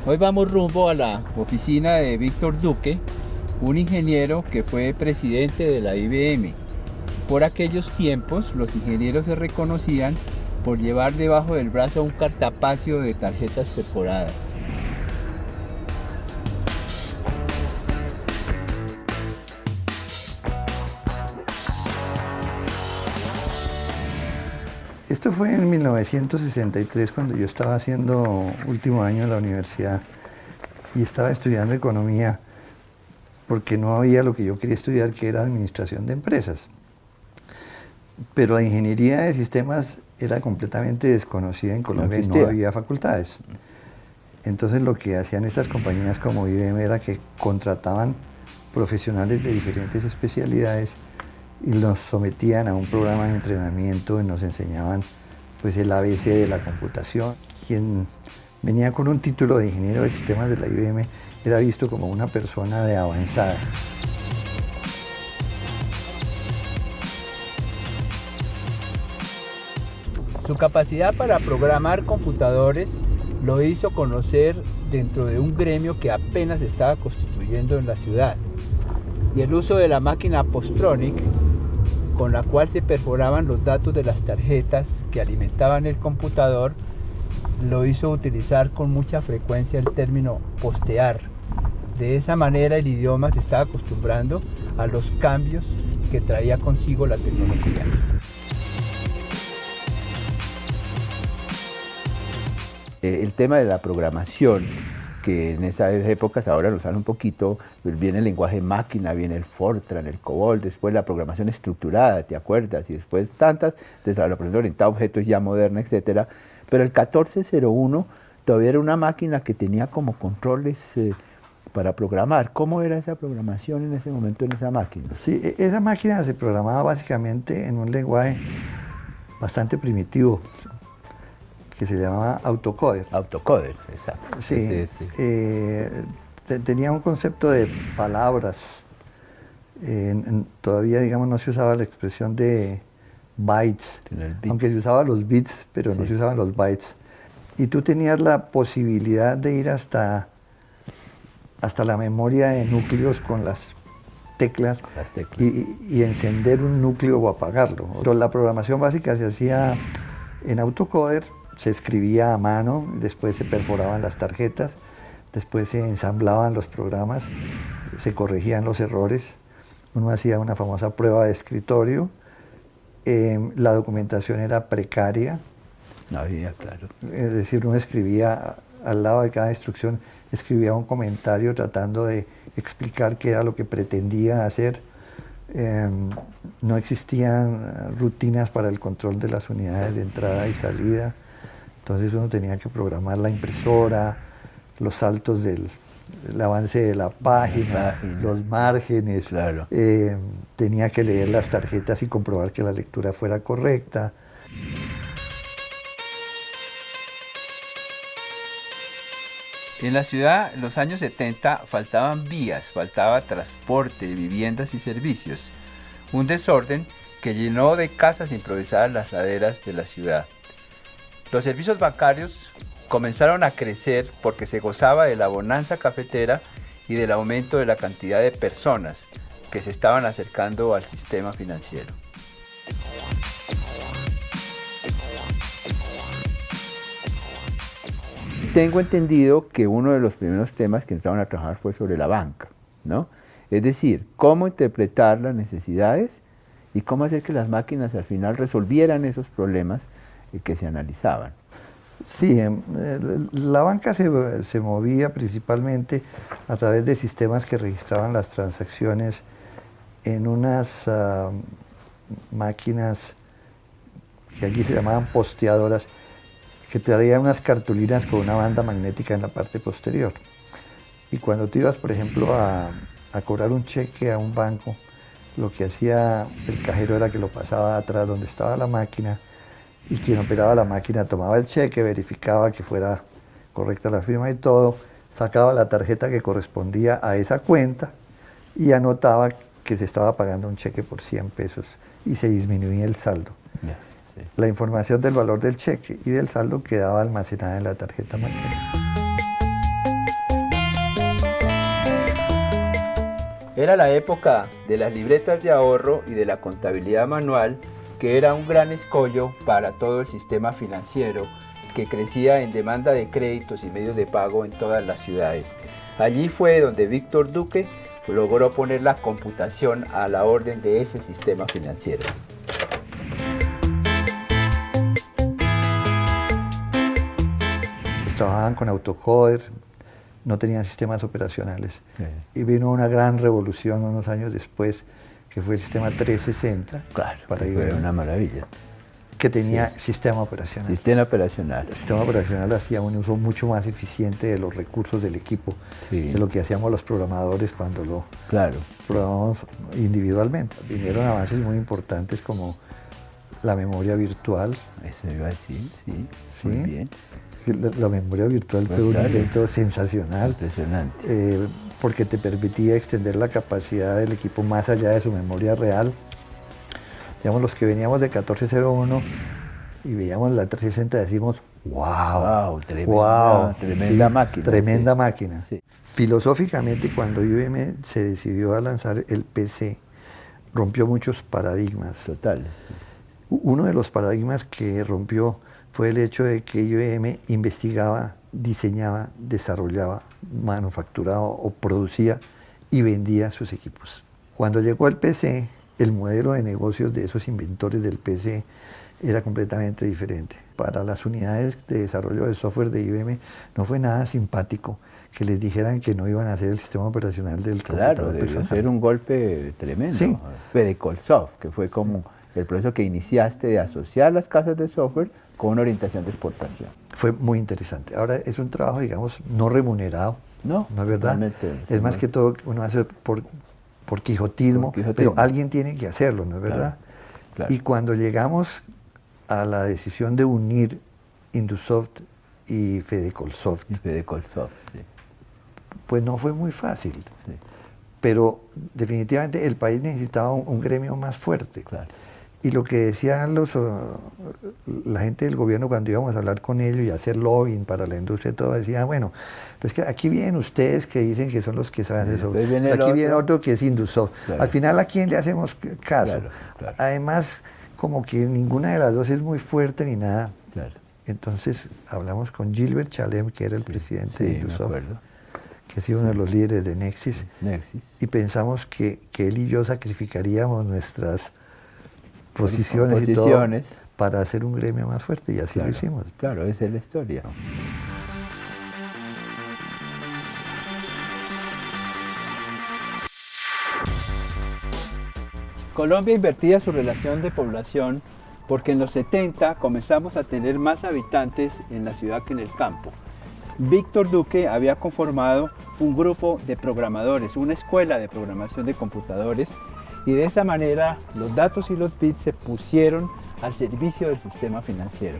Hoy vamos rumbo a la oficina de Víctor Duque, un ingeniero que fue presidente de la IBM. Por aquellos tiempos, los ingenieros se reconocían por llevar debajo del brazo un cartapacio de tarjetas perforadas. Esto fue en 1963, cuando yo estaba haciendo último año en la universidad y estaba estudiando economía porque no había lo que yo quería estudiar, que era administración de empresas. Pero la ingeniería de sistemas era completamente desconocida en Colombia y no había facultades. Entonces lo que hacían estas compañías como IBM era que contrataban profesionales de diferentes especialidades y los sometían a un programa de entrenamiento y nos enseñaban pues el ABC de la computación. Quien venía con un título de ingeniero de sistemas de la IBM era visto como una persona de avanzada. Su capacidad para programar computadores lo hizo conocer dentro de un gremio que apenas estaba constituyendo en la ciudad. Y el uso de la máquina Postronic, con la cual se perforaban los datos de las tarjetas que alimentaban el computador, lo hizo utilizar con mucha frecuencia el término postear. De esa manera el idioma se estaba acostumbrando a los cambios que traía consigo la tecnología. El tema de la programación, que en esas épocas ahora lo usan un poquito, viene el lenguaje máquina, viene el Fortran, el COBOL, después la programación estructurada, ¿te acuerdas? Y después tantas, desde la programación orientada a objetos ya moderna, etcétera. Pero el 1401 todavía era una máquina que tenía como controles para programar. ¿Cómo era esa programación en ese momento en esa máquina? Sí, esa máquina se programaba básicamente en un lenguaje bastante primitivo, que se llamaba autocoder. Autocoder, exacto. Sí, tenía un concepto de palabras. Todavía, digamos, no se usaba la expresión de bytes, aunque se usaban los bits, pero no se usaban los bytes. Y tú tenías la posibilidad de ir hasta la memoria de núcleos con las teclas, y encender un núcleo o apagarlo. Pero la programación básica se hacía en autocoder. Se escribía a mano, después se perforaban las tarjetas, después se ensamblaban los programas, se corregían los errores, uno hacía una famosa prueba de escritorio, la documentación era precaria, claro. Es decir, uno escribía al lado de cada instrucción, escribía un comentario tratando de explicar qué era lo que pretendía hacer. No existían rutinas para el control de las unidades de entrada y salida. Entonces uno tenía que programar la impresora, los saltos del avance de la página, los márgenes, claro. Tenía que leer las tarjetas y comprobar que la lectura fuera correcta. En la ciudad, en los años 70, faltaban vías, faltaba transporte, viviendas y servicios. Un desorden que llenó de casas improvisadas las laderas de la ciudad. Los servicios bancarios comenzaron a crecer porque se gozaba de la bonanza cafetera y del aumento de la cantidad de personas que se estaban acercando al sistema financiero. Tengo entendido que uno de los primeros temas que entraron a trabajar fue sobre la banca, ¿no? Es decir, cómo interpretar las necesidades y cómo hacer que las máquinas al final resolvieran esos problemas que se analizaban. Sí, la banca se movía principalmente a través de sistemas que registraban las transacciones en unas máquinas que aquí se llamaban posteadoras, que traían unas cartulinas con una banda magnética en la parte posterior. Y cuando tú ibas, por ejemplo, a cobrar un cheque a un banco, lo que hacía el cajero era que lo pasaba atrás donde estaba la máquina, y quien operaba la máquina tomaba el cheque, verificaba que fuera correcta la firma y todo, sacaba la tarjeta que correspondía a esa cuenta y anotaba que se estaba pagando un cheque por 100 pesos y se disminuía el saldo. La información del valor del cheque y del saldo quedaba almacenada en la tarjeta magnética. Era la época de las libretas de ahorro y de la contabilidad manual, que era un gran escollo para todo el sistema financiero que crecía en demanda de créditos y medios de pago en todas las ciudades. Allí fue donde Víctor Duque logró poner la computación a la orden de ese sistema financiero. Trabajaban con autocoder, no tenían sistemas operacionales. Sí. Y vino una gran revolución unos años después, que fue el sistema 360. Claro, para fue IBM, una maravilla. que tenía sistema operacional. Sistema operacional. El sistema operacional hacía un uso mucho más eficiente de los recursos del equipo, Sí. de lo que hacíamos los programadores cuando lo Claro. programábamos individualmente. Vinieron avances muy importantes como la memoria virtual. Eso iba a decir, sí. ¿Sí? Muy bien. La memoria virtual fue un Claro. invento sensacional, Impresionante. porque te permitía extender la capacidad del equipo más allá de su memoria real. Digamos, los que veníamos de 1401 y veíamos la 360 decimos, wow, Tremenda sí, máquina. tremenda sí. máquina. Sí. Filosóficamente, cuando IBM se decidió a lanzar el PC, rompió muchos paradigmas. Total. Uno de los paradigmas que rompió fue el hecho de que IBM investigaba, diseñaba, desarrollaba, manufacturaba o producía y vendía sus equipos. Cuando llegó el PC, el modelo de negocios de esos inventores del PC era completamente diferente. Para las unidades de desarrollo de software de IBM no fue nada simpático que les dijeran que no iban a hacer el sistema operacional del Claro, computador debió personal. ser un golpe tremendo. Sí. Fedecolsoft, que fue como el proceso que iniciaste de asociar las casas de software con una orientación de exportación. Fue muy interesante. Ahora es un trabajo, digamos, no remunerado, No, ¿no es verdad? realmente, Es más no. que todo uno hace por quijotismo, Por quijotismo. pero alguien tiene que hacerlo, ¿no es verdad? Claro. Y cuando llegamos a la decisión de unir Indusoft y Fedecolsoft, Y Fedecolsoft, sí. pues no fue muy fácil, Sí, pero definitivamente el país necesitaba un gremio más fuerte. claro. Y lo que decían la gente del gobierno cuando íbamos a hablar con ellos y hacer lobbying para la industria y todo, decían, bueno, pues que aquí vienen ustedes que dicen que son los que saben de eso. Después viene el Aquí viene otro. otro que es Indusoft. Claro. Al final, ¿a quién le hacemos caso? Claro, claro. Además, como que ninguna de las dos es muy fuerte ni nada. Claro. Entonces hablamos con Gilbert Chalem, que era el presidente de Sí, me Indusoft, acuerdo. que ha sido uno de los líderes de Nexis, Nexis. y pensamos que él y yo sacrificaríamos nuestras posiciones y todo Posiciones. para hacer un gremio más fuerte, y así Claro, lo hicimos. Claro, esa es la historia. Colombia invertía su relación de población porque en los 70 comenzamos a tener más habitantes en la ciudad que en el campo. Víctor Duque había conformado un grupo de programadores, una escuela de programación de computadores, y de esa manera los datos y los bits se pusieron al servicio del sistema financiero.